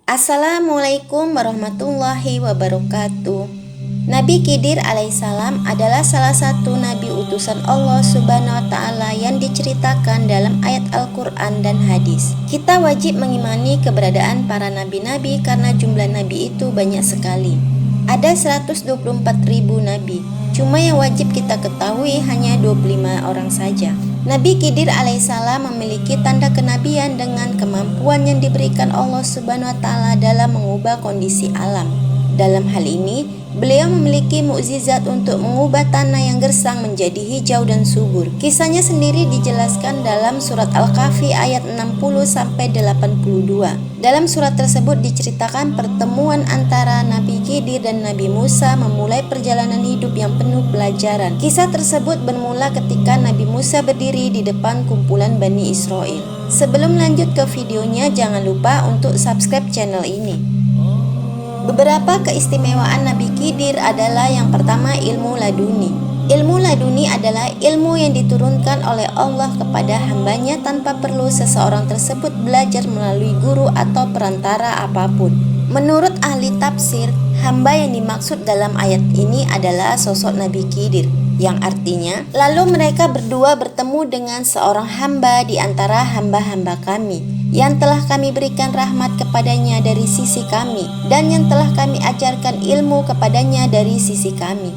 Assalamualaikum warahmatullahi wabarakatuh. Nabi Khidir alaihissalam adalah salah satu nabi utusan Allah Subhanahu wa Ta'ala yang diceritakan dalam ayat Al-Quran dan hadis. Kita wajib mengimani keberadaan para nabi-nabi karena jumlah nabi itu banyak sekali. Ada 124.000 nabi, cuma yang wajib kita ketahui hanya 25 orang saja. Nabi Khidir alaihissalam memiliki tanda kenabian dengan kemampuan yang diberikan Allah Subhanahu wa Ta'ala dalam mengubah kondisi alam. Dalam hal ini, beliau memiliki mukjizat untuk mengubah tanah yang gersang menjadi hijau dan subur. Kisahnya sendiri dijelaskan dalam surat Al-Kahfi ayat 60-82. Dalam surat tersebut diceritakan pertemuan antara Nabi Khidir dan Nabi Musa memulai perjalanan hidup yang penuh pelajaran. Kisah tersebut bermula ketika Nabi Musa berdiri di depan kumpulan Bani Israel. Sebelum lanjut ke videonya, jangan lupa untuk subscribe channel ini. Beberapa keistimewaan Nabi Khidir adalah yang pertama ilmu laduni. Ilmu laduni adalah ilmu yang diturunkan oleh Allah kepada hambanya tanpa perlu seseorang tersebut belajar melalui guru atau perantara apapun. Menurut ahli tafsir, hamba yang dimaksud dalam ayat ini adalah sosok Nabi Khidir, yang artinya, lalu mereka berdua bertemu dengan seorang hamba di antara hamba-hamba kami, yang telah kami berikan rahmat kepadanya dari sisi kami, dan yang telah kami ajarkan ilmu kepadanya dari sisi kami.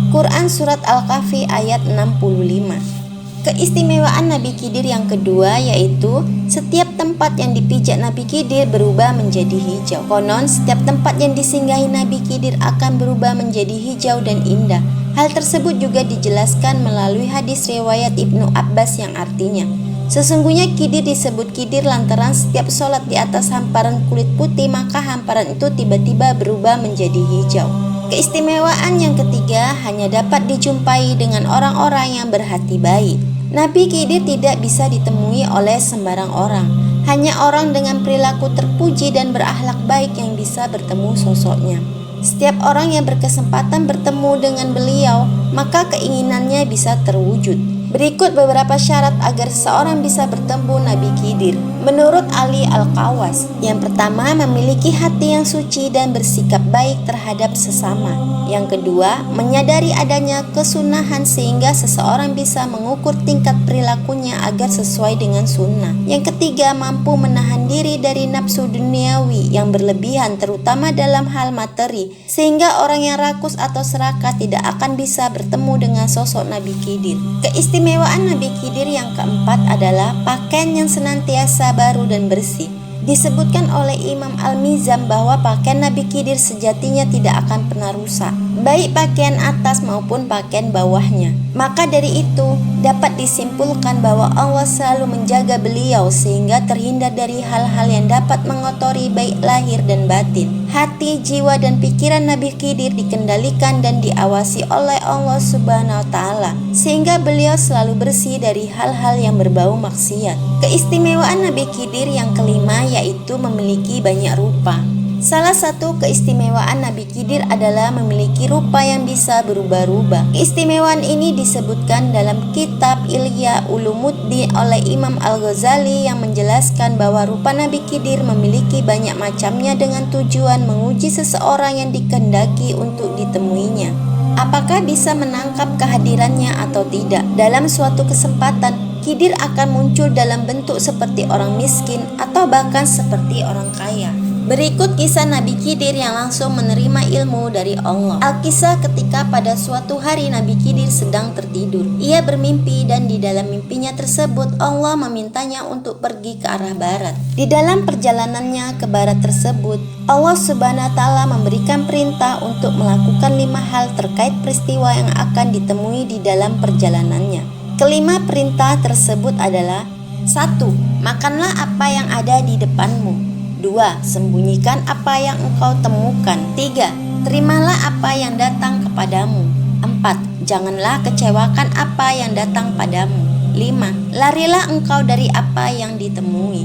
Quran Surat Al-Kahfi ayat 65. Keistimewaan Nabi Khidir yang kedua yaitu setiap tempat yang dipijak Nabi Khidir berubah menjadi hijau. Konon setiap tempat yang disinggahi Nabi Khidir akan berubah menjadi hijau dan indah. Hal tersebut juga dijelaskan melalui hadis riwayat Ibnu Abbas yang artinya, sesungguhnya Khidir disebut Khidir lantaran setiap sholat di atas hamparan kulit putih, maka hamparan itu tiba-tiba berubah menjadi hijau. Keistimewaan yang ketiga hanya dapat dijumpai dengan orang-orang yang berhati baik. Nabi Khidir tidak bisa ditemui oleh sembarang orang. Hanya orang dengan perilaku terpuji dan berakhlak baik yang bisa bertemu sosoknya. Setiap orang yang berkesempatan bertemu dengan beliau, maka keinginannya bisa terwujud. Berikut beberapa syarat agar seseorang bisa bertemu Nabi Khidir. Menurut Ali Al-Qawas, yang pertama memiliki hati yang suci dan bersikap baik terhadap sesama. Yang kedua, menyadari adanya kesunahan sehingga seseorang bisa mengukur tingkat perilakunya agar sesuai dengan sunnah. Yang ketiga, mampu menahan diri dari nafsu duniawi yang berlebihan terutama dalam hal materi, sehingga orang yang rakus atau serakah tidak akan bisa bertemu dengan sosok Nabi Khidir. Keistimewaan Nabi Khidir yang keempat adalah pakaian yang senantiasa baru dan bersih. Disebutkan oleh Imam Al-Mizan bahwa pakaian Nabi Khidir sejatinya tidak akan pernah rusak, baik pakaian atas maupun pakaian bawahnya. Maka dari itu dapat disimpulkan bahwa Allah selalu menjaga beliau sehingga terhindar dari hal-hal yang dapat mengotori baik lahir dan batin. Hati, jiwa, dan pikiran Nabi Khidir dikendalikan dan diawasi oleh Allah Subhanahu wa Ta'ala, sehingga beliau selalu bersih dari hal-hal yang berbau maksiat. Keistimewaan Nabi Khidir yang kelima yaitu memiliki banyak rupa. Salah satu keistimewaan Nabi Khidir adalah memiliki rupa yang bisa berubah-ubah. Keistimewaan ini disebutkan dalam kitab Ihya Ulumuddin oleh Imam Al-Ghazali yang menjelaskan bahwa rupa Nabi Khidir memiliki banyak macamnya dengan tujuan menguji seseorang yang dikehendaki untuk ditemuinya. Apakah bisa menangkap kehadirannya atau tidak? Dalam suatu kesempatan, Khidir akan muncul dalam bentuk seperti orang miskin atau bahkan seperti orang kaya. Berikut kisah Nabi Khidir yang langsung menerima ilmu dari Allah. Al-Kisah ketika pada suatu hari Nabi Khidir sedang tertidur. Ia bermimpi dan di dalam mimpinya tersebut Allah memintanya untuk pergi ke arah barat. Di dalam perjalanannya ke barat tersebut, Allah Subhanahu wa Ta'ala memberikan perintah untuk melakukan 5 hal terkait peristiwa yang akan ditemui di dalam perjalanannya. Kelima perintah tersebut adalah: 1. Makanlah apa yang ada di depanmu. 2. Sembunyikan apa yang engkau temukan. 3. Terimalah apa yang datang kepadamu. 4. Janganlah kecewakan apa yang datang padamu. 5. Larilah engkau dari apa yang ditemui.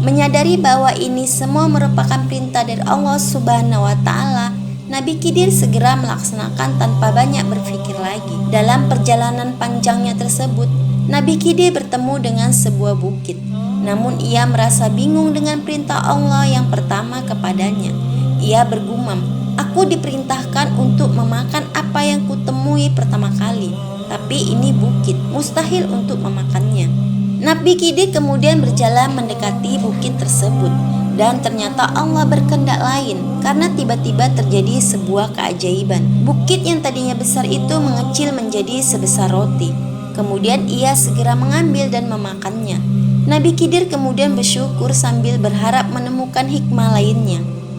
Menyadari bahwa ini semua merupakan perintah dari Allah Subhanahu wa Ta'ala, Nabi Khidir segera melaksanakan tanpa banyak berpikir lagi. Dalam perjalanan panjangnya tersebut, Nabi Khidir bertemu dengan sebuah bukit. Namun ia merasa bingung dengan perintah Allah yang pertama kepadanya. Ia bergumam, "Aku diperintahkan untuk memakan apa yang kutemui pertama kali, tapi ini bukit, mustahil untuk memakannya." Nabi Khidir kemudian berjalan mendekati bukit tersebut, dan ternyata Allah berkehendak lain karena tiba-tiba terjadi sebuah keajaiban. Bukit yang tadinya besar itu mengecil menjadi sebesar roti. Kemudian ia segera mengambil dan memakannya. Nabi Khidir kemudian bersyukur sambil berharap menemukan hikmah lainnya.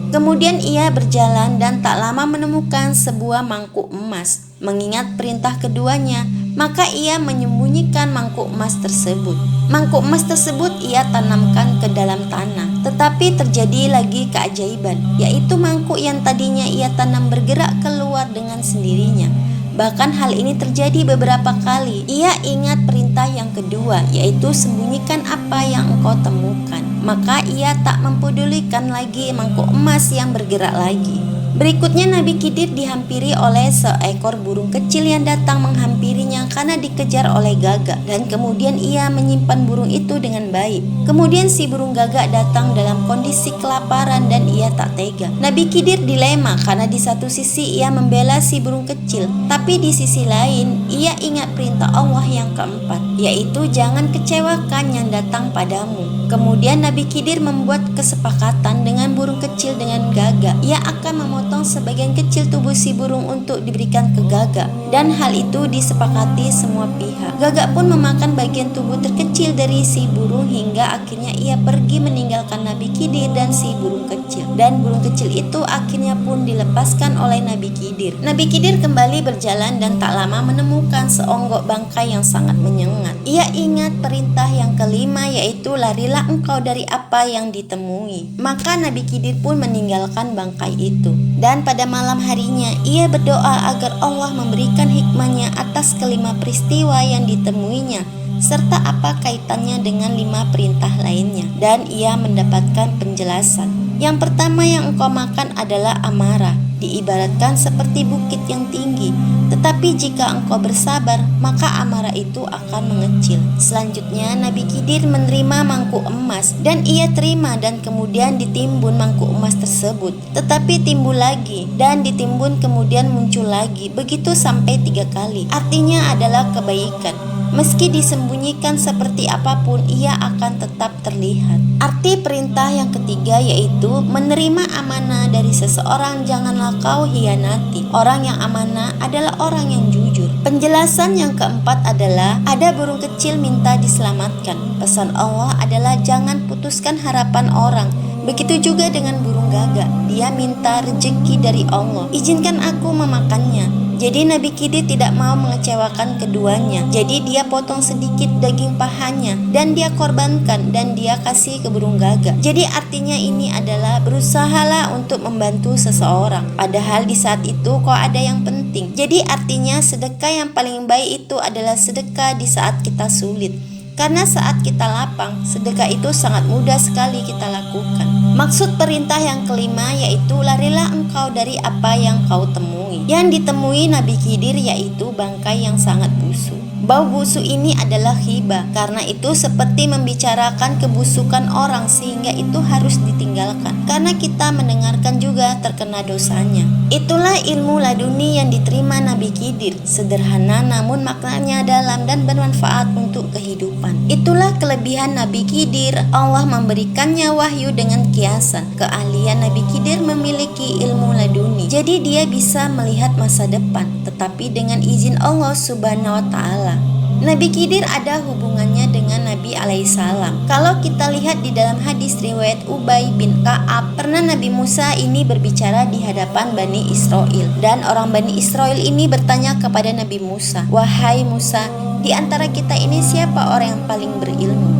Kemudian ia berjalan dan tak lama menemukan sebuah mangkuk emas. Mengingat perintah keduanya, maka ia menyembunyikan mangkuk emas tersebut. Mangkuk emas tersebut ia tanamkan ke dalam tanah. Tetapi terjadi lagi keajaiban, yaitu mangkuk yang tadinya ia tanam bergerak keluar dengan sendirinya. Bahkan hal ini terjadi beberapa kali. Ia ingat perintah yang kedua, yaitu sembunyikan apa yang engkau temukan. Maka ia tak mempedulikan lagi mangkuk emas yang bergerak lagi. Berikutnya Nabi Khidir dihampiri oleh seekor burung kecil yang datang menghampirinya karena dikejar oleh gagak, dan kemudian ia menyimpan burung itu dengan baik. Kemudian si burung gagak datang dalam kondisi kelaparan dan ia tak tega. Nabi Khidir dilema karena di satu sisi ia membela si burung kecil, tapi di sisi lain ia ingat perintah Allah yang keempat, yaitu jangan kecewakan yang datang padamu. Kemudian Nabi Khidir membuat kesepakatan dengan burung kecil dengan gagak. Ia akan memotong sebagian kecil tubuh si burung untuk diberikan ke gagak, dan hal itu disepakati semua pihak. Gagak pun memakan bagian tubuh terkecil dari si burung hingga akhirnya ia pergi meninggalkan Nabi Khidir dan si burung kecil. Dan burung kecil itu akhirnya pun dilepaskan oleh Nabi Khidir. Nabi Khidir kembali berjalan dan tak lama menemukan seonggok bangkai yang sangat menyengat. Ia ingat perintah yang kelima, yaitu larilah engkau dari apa yang ditemui. Maka Nabi Khidir pun meninggalkan bangkai itu. Dan pada malam harinya ia berdoa agar Allah memberikan hikmahnya atas kelima peristiwa yang ditemuinya, serta apa kaitannya dengan 5 perintah lainnya. Dan ia mendapatkan penjelasan. Yang pertama yang engkau makan adalah amarah, diibaratkan seperti bukit yang tinggi. Tetapi jika engkau bersabar, maka amarah itu akan mengecil. Selanjutnya Nabi Khidir menerima mangkuk emas, dan ia terima, dan kemudian ditimbun mangkuk emas tersebut. Tetapi timbul lagi, dan ditimbun kemudian muncul lagi, begitu sampai 3 kali. Artinya adalah kebaikan. Meski disembunyikan seperti apapun, ia akan tetap terlihat. Arti perintah yang ketiga yaitu menerima amanah dari seseorang, janganlah kau hianati. Orang yang amanah adalah orang yang jujur. Penjelasan yang keempat adalah ada burung kecil minta diselamatkan. Pesan Allah adalah jangan putuskan harapan orang. Begitu juga dengan burung gagak. Dia minta rezeki dari Allah. Izinkan aku memakannya. Jadi Nabi Khidir tidak mau mengecewakan keduanya. Jadi dia potong sedikit daging pahanya dan dia korbankan dan dia kasih ke burung gagak. Jadi artinya ini adalah berusahalah untuk membantu seseorang, padahal di saat itu kok ada yang penting. Jadi artinya sedekah yang paling baik itu adalah sedekah di saat kita sulit. Karena saat kita lapang, sedekah itu sangat mudah sekali kita lakukan. Maksud perintah yang kelima yaitu larilah engkau dari apa yang kau temui. Yang ditemui Nabi Khidir yaitu bangkai yang sangat busuk. Bau busuk ini adalah hibah, karena itu seperti membicarakan kebusukan orang sehingga itu harus ditinggalkan. Karena kita mendengarkan juga terkena dosanya. Itulah ilmu laduni yang diterima Nabi Khidir, sederhana namun maknanya dalam dan bermanfaat untuk kehidupan. Itulah kelebihan Nabi Khidir, Allah memberikannya wahyu dengan kiasan. Keahlian Nabi Khidir memiliki ilmu laduni, jadi dia bisa melihat masa depan, tetapi dengan izin Allah Subhanahu wa Ta'ala. Nabi Khidir ada hubungannya dengan Nabi alaihissalam. Kalau kita lihat di dalam hadis riwayat Ubay bin Ka'ab, pernah Nabi Musa ini berbicara di hadapan Bani Israel, dan orang Bani Israel ini bertanya kepada Nabi Musa, "Wahai Musa, di antara kita ini siapa orang yang paling berilmu?"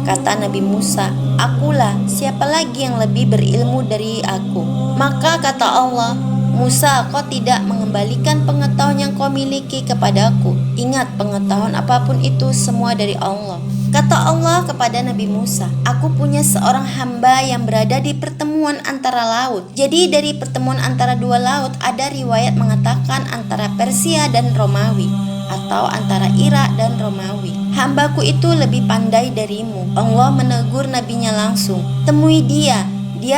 Kata Nabi Musa, "Akulah, siapa lagi yang lebih berilmu dari aku?" Maka kata Allah, "Musa, kau tidak mengembalikan pengetahuan yang kau miliki kepadaku. Ingat, pengetahuan apapun itu semua dari Allah." Kata Allah kepada Nabi Musa, "Aku punya seorang hamba yang berada di pertemuan antara laut." Jadi dari pertemuan antara dua laut ada riwayat mengatakan antara Persia dan Romawi, atau antara Irak dan Romawi. hambaku itu lebih pandai darimu. Allah menegur nabinya langsung, temui dia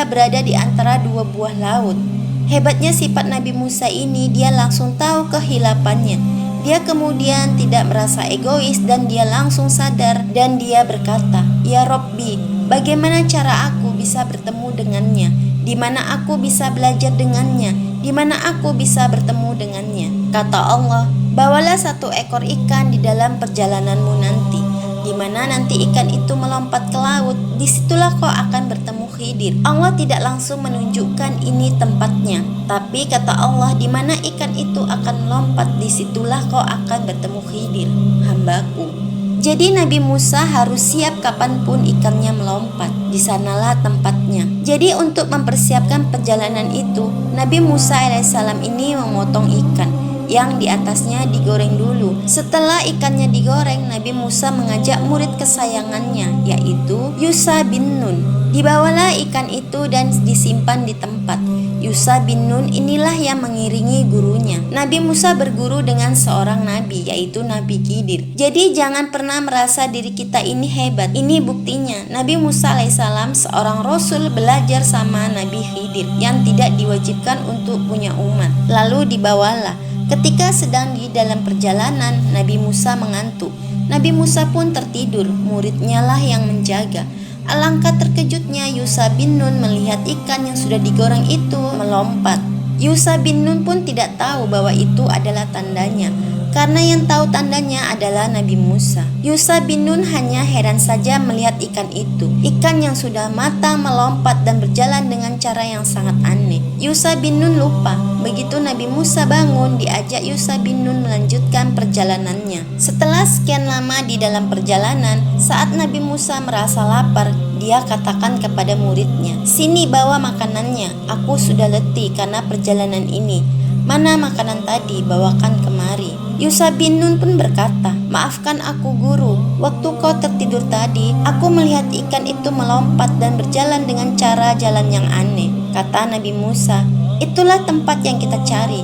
berada di antara dua buah laut. Hebatnya sifat Nabi Musa ini, dia langsung tahu kehilafannya. Dia kemudian tidak merasa egois dan dia langsung sadar dan dia berkata, "Ya Robbi, bagaimana cara aku bisa bertemu dengannya? Di mana aku bisa belajar dengannya? Di mana aku bisa bertemu dengannya?" Kata Allah, "Bawalah 1 ekor ikan di dalam perjalananmu nanti. Di mana nanti ikan itu melompat ke laut, disitulah kau akan bertemu Khidir." Allah tidak langsung menunjukkan ini tempatnya, tapi kata Allah, di mana ikan itu akan melompat, disitulah kau akan bertemu Khidir, hambaku. Jadi Nabi Musa harus siap kapanpun ikannya melompat, di sanalah tempatnya. Jadi untuk mempersiapkan perjalanan itu, Nabi Musa alaihissalam ini memotong ikan yang di atasnya digoreng dulu. Setelah ikannya digoreng, Nabi Musa mengajak murid kesayangannya, yaitu Yusha bin Nun. Dibawalah ikan itu dan disimpan di tempat. Yusha bin Nun inilah yang mengiringi gurunya. Nabi Musa berguru dengan seorang nabi, yaitu Nabi Khidir. Jadi jangan pernah merasa diri kita ini hebat. Ini buktinya, Nabi Musa alaihissalam seorang rasul belajar sama Nabi Khidir yang tidak diwajibkan untuk punya umat. Lalu dibawalah. Ketika sedang di dalam perjalanan, Nabi Musa mengantuk. Nabi Musa pun tertidur, muridnya lah yang menjaga. Alangkah terkejutnya Yusha bin Nun melihat ikan yang sudah digoreng itu melompat. Yusha bin Nun pun tidak tahu bahwa itu adalah tandanya, karena yang tahu tandanya adalah Nabi Musa. Yusha bin Nun hanya heran saja melihat ikan itu. Ikan yang sudah matang melompat dan berjalan dengan cara yang sangat aneh. Yusha bin Nun lupa. Begitu Nabi Musa bangun, diajak Yusha bin Nun melanjutkan perjalanannya. Setelah sekian lama di dalam perjalanan, saat Nabi Musa merasa lapar, dia katakan kepada muridnya, "Sini bawa makanannya, aku sudah letih karena perjalanan ini. Mana makanan tadi, bawakan kemari." Yusha bin Nun pun berkata, "Maafkan aku guru, waktu kau tertidur tadi, aku melihat ikan itu melompat dan berjalan dengan cara jalan yang aneh." Kata Nabi Musa, "Itulah tempat yang kita cari.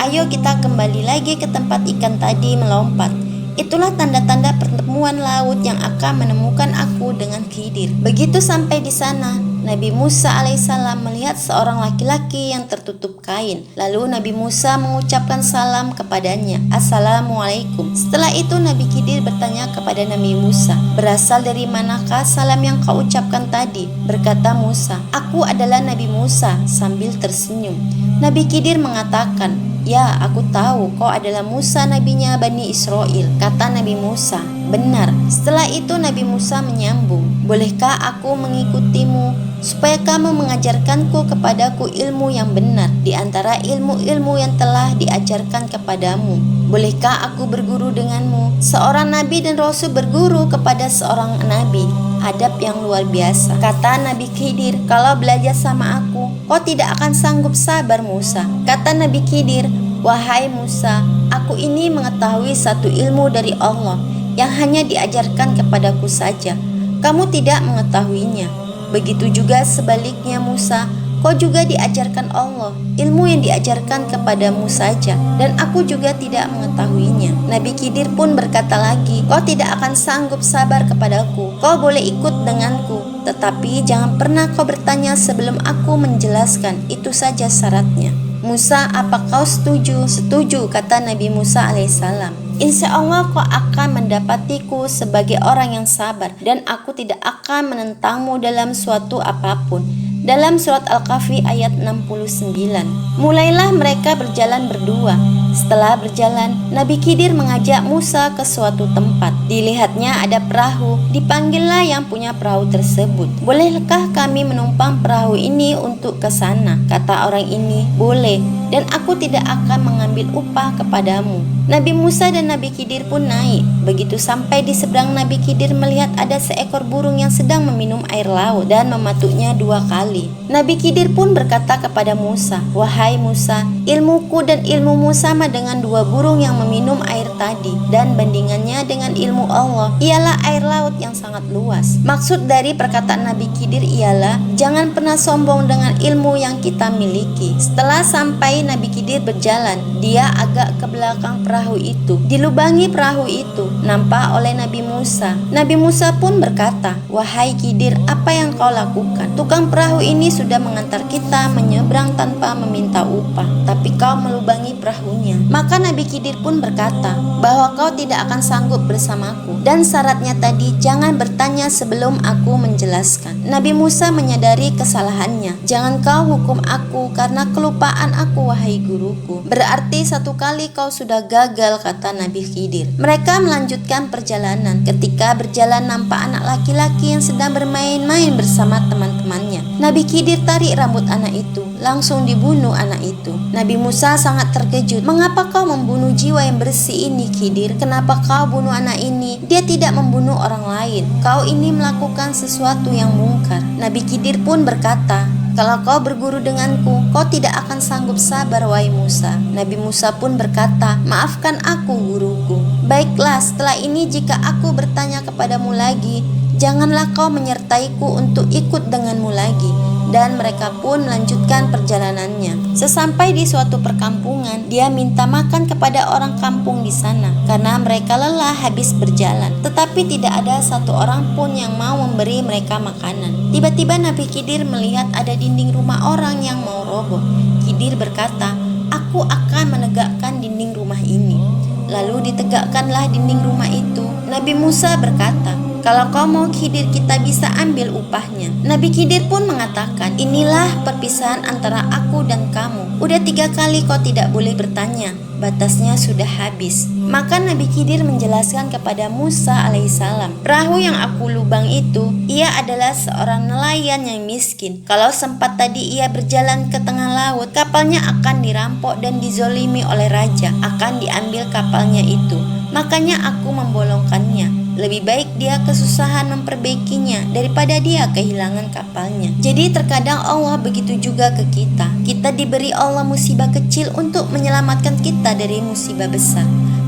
Ayo kita kembali lagi ke tempat ikan tadi melompat. Itulah tanda-tanda pertemuan laut yang akan menemukan aku dengan Khidir." Begitu sampai di sana, Nabi Musa alaihissalam melihat seorang laki-laki yang tertutup kain. Lalu Nabi Musa mengucapkan salam kepadanya, "Assalamualaikum." Setelah itu Nabi Khidir bertanya kepada Nabi Musa, "Berasal dari manakah salam yang kau ucapkan tadi?" Berkata Musa, "Aku adalah Nabi Musa," sambil tersenyum. Nabi Khidir mengatakan, "Ya, aku tahu kau adalah Musa nabinya Bani Israel." Kata Nabi Musa, "Benar." Setelah itu Nabi Musa menyambung, "Bolehkah aku mengikutimu supaya kamu mengajarkanku kepadaku ilmu yang benar di antara ilmu-ilmu yang telah diajarkan kepadamu? Bolehkah aku berguru denganmu?" Seorang nabi dan rasul berguru kepada seorang nabi, adab yang luar biasa. Kata Nabi Khidir, "Kalau belajar sama aku, kau tidak akan sanggup sabar Musa." Kata Nabi Khidir, "Wahai Musa, aku ini mengetahui satu ilmu dari Allah yang hanya diajarkan kepadaku saja. Kamu tidak mengetahuinya. Begitu juga sebaliknya Musa, kau juga diajarkan Allah ilmu yang diajarkan kepadamu saja, dan aku juga tidak mengetahuinya." Nabi Khidir pun berkata lagi, "Kau tidak akan sanggup sabar kepadaku. Kau boleh ikut denganku, tetapi jangan pernah kau bertanya sebelum aku menjelaskan. Itu saja syaratnya." Musa, "Apa kau setuju?" "Setuju," kata Nabi Musa alaihissalam. "Insya Allah kau akan mendapatiku sebagai orang yang sabar, dan aku tidak akan menentangmu dalam suatu apapun." Dalam surat Al-Kahfi ayat 69. Mulailah mereka berjalan berdua. Setelah berjalan, Nabi Khidir mengajak Musa ke suatu tempat. Dilihatnya ada perahu. Dipanggillah yang punya perahu tersebut. "Bolehkah kami menumpang perahu ini untuk ke sana?" Kata orang ini, "Boleh, dan aku tidak akan mengambil upah kepadamu." Nabi Musa dan Nabi Khidir pun naik. Begitu sampai di seberang, Nabi Khidir melihat ada seekor burung yang sedang meminum air laut dan mematuknya 2 kali. Nabi Khidir pun berkata kepada Musa, "Wahai Musa, ilmuku dan ilmumu sama dengan 2 burung yang meminum air tadi, dan bandingannya dengan ilmu Allah ialah air laut yang sangat luas." Maksud dari perkataan Nabi Khidir ialah, jangan pernah sombong dengan ilmu yang kita miliki. Setelah sampai, Nabi Khidir berjalan. Dia agak ke belakang perahu perahu itu. Dilubangi perahu itu nampak oleh Nabi Musa. Nabi Musa pun berkata, "Wahai Khidir, apa yang kau lakukan? Tukang perahu ini sudah mengantar kita menyeberang tanpa meminta upah, tapi kau melubangi perahunya." Maka Nabi Khidir pun berkata bahwa kau tidak akan sanggup bersamaku, dan syaratnya tadi jangan bertanya sebelum aku menjelaskan. Nabi Musa menyadari kesalahannya. "Jangan kau hukum aku karena kelupaan aku, wahai guruku. Berarti satu kali kau sudah gagal," kata Nabi Khidir. Mereka melanjutkan perjalanan. Ketika berjalan nampak anak laki-laki yang sedang bermain-main bersama teman-temannya. Nabi Khidir tarik rambut anak itu, langsung dibunuh anak itu. Nabi Musa sangat terkejut. "Mengapa kau membunuh jiwa yang bersih ini, Khidir? Kenapa kau bunuh anak ini? Dia tidak membunuh orang lain. Kau ini melakukan sesuatu yang mungkar." Nabi Khidir pun berkata, "Kalau kau berguru denganku, kau tidak akan sanggup sabar, wahai Musa." Nabi Musa pun berkata, "Maafkan aku, guruku. Baiklah, setelah ini jika aku bertanya kepadamu lagi, janganlah kau menyertaiku untuk ikut denganmu lagi." Dan mereka pun melanjutkan perjalanannya. Sesampai di suatu perkampungan, dia minta makan kepada orang kampung di sana karena mereka lelah habis berjalan. Tetapi tidak ada satu orang pun yang mau memberi mereka makanan. Tiba-tiba Nabi Khidir melihat ada dinding rumah orang yang mau roboh. Khidir berkata, "Aku akan menegakkan dinding rumah ini." Lalu ditegakkanlah dinding rumah itu. Nabi Musa berkata, "Kalau kau mau, Khidir, kita bisa ambil upahnya." Nabi Khidir pun mengatakan, "Inilah perpisahan antara aku dan kamu. Udah 3 kali kau tidak boleh bertanya. Batasnya sudah habis." Maka Nabi Khidir menjelaskan kepada Musa alaihissalam, "Perahu yang aku lubang itu, ia adalah seorang nelayan yang miskin. Kalau sempat tadi ia berjalan ke tengah laut, kapalnya akan dirampok dan dizolimi oleh raja, akan diambil kapalnya itu. Makanya aku membolongkannya. Lebih baik dia kesusahan memperbaikinya daripada dia kehilangan kapalnya." Jadi terkadang Allah begitu juga ke kita. Kita diberi Allah musibah kecil untuk menyelamatkan kita dari musibah besar.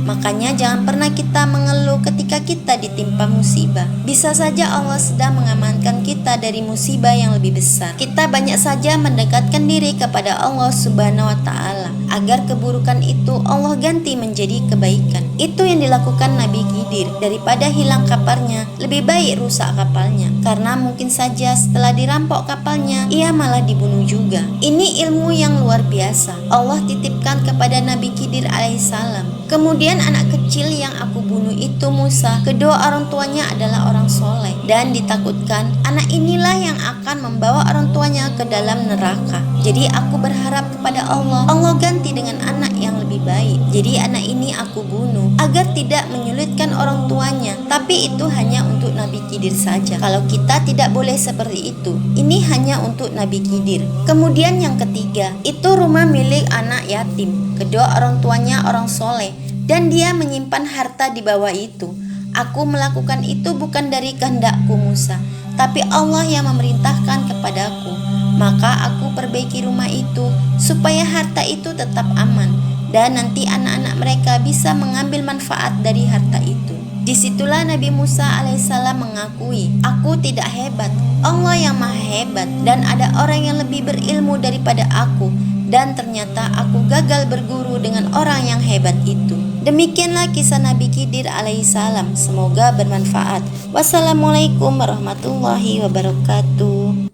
Makanya jangan pernah kita mengeluh ketika kita ditimpa musibah. Bisa saja Allah sedang mengamankan kita dari musibah yang lebih besar. Kita banyak saja mendekatkan diri kepada Allah Subhanahu wa Ta'ala agar keburukan itu Allah ganti menjadi kebaikan. Itu yang dilakukan Nabi Khidir. Daripada hilang kapalnya, lebih baik rusak kapalnya, karena mungkin saja setelah dirampok kapalnya, ia malah dibunuh juga. Ini ilmu yang luar biasa Allah titipkan kepada Nabi Khidir alaihissalam. Kemudian anak kecil yang aku bunuh itu Musa. Kedua orang tuanya adalah orang soleh, dan ditakutkan anak inilah yang akan membawa orang tuanya ke dalam neraka. Jadi aku berharap kepada Allah ganti dengan anak yang lebih baik. Jadi anak ini aku bunuh agar tidak menyulitkan orang tuanya. Tapi itu hanya untuk Nabi Khidir saja. Kalau kita tidak boleh seperti itu. Ini hanya untuk Nabi Khidir. Kemudian yang ketiga, itu rumah milik anak yatim. Kedua orang tuanya orang soleh, dan dia menyimpan harta di bawah itu. Aku melakukan itu bukan dari kehendakku Musa, tapi Allah yang memerintahkan kepadaku. Maka aku perbaiki rumah itu supaya harta itu tetap aman, dan nanti anak-anak mereka bisa mengambil manfaat dari harta itu. Disitulah Nabi Musa alaihissalam mengakui, "Aku tidak hebat, Allah yang maha hebat, dan ada orang yang lebih berilmu daripada aku, dan ternyata aku gagal berguru dengan orang yang hebat itu." Demikianlah kisah Nabi Khidir alaihissalam. Semoga bermanfaat. Wassalamualaikum warahmatullahi wabarakatuh.